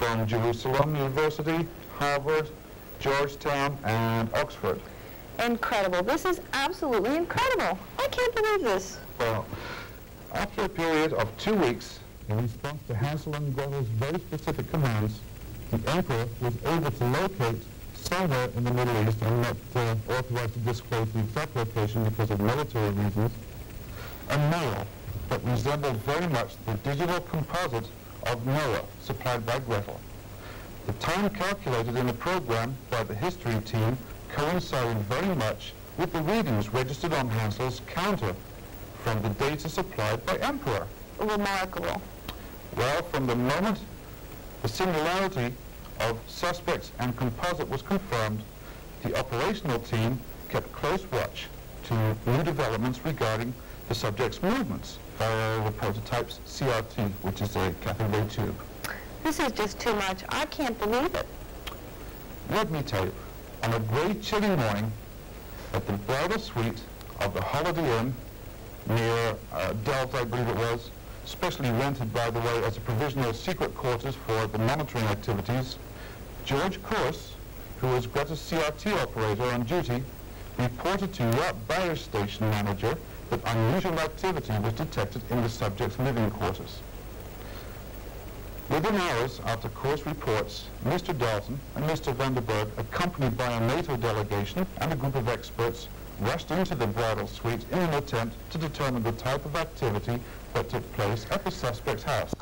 from Jerusalem University, Harvard, Georgetown, and Oxford. Incredible. This is absolutely incredible. I can't believe this. Well, after a period of 2 weeks, in response to Hansel and Gretel's very specific commands, the Emperor was able to locate somewhere in the Middle East, I'm not authorized to disclose the exact location because of military reasons, a nail that resembled very much the digital composite of Noah supplied by Gretel. The time calculated in the program by the history team coincided very much with the readings registered on Hansel's counter from the data supplied by Emperor. Remarkable. Well, from the moment the singularity of suspects and composite was confirmed, the operational team kept close watch to new developments regarding the subject's movements via the prototype's CRT, which is a cathode ray tube. This is just too much. I can't believe it. Let me tell you, on a grey, chilly morning at the bridal suite of the Holiday Inn near Delft, I believe it was, specially rented, by the way, as a provisional secret quarters for the monitoring activities, George Course, who was Greta's CRT operator on duty, reported to Yacht Bayer station manager that unusual activity was detected in the subject's living quarters. Within hours after Course reports, Mr. Dalton and Mr. Vanderberg, accompanied by a NATO delegation and a group of experts, rushed into the bridal suite in an attempt to determine the type of activity that took place at the suspect's house.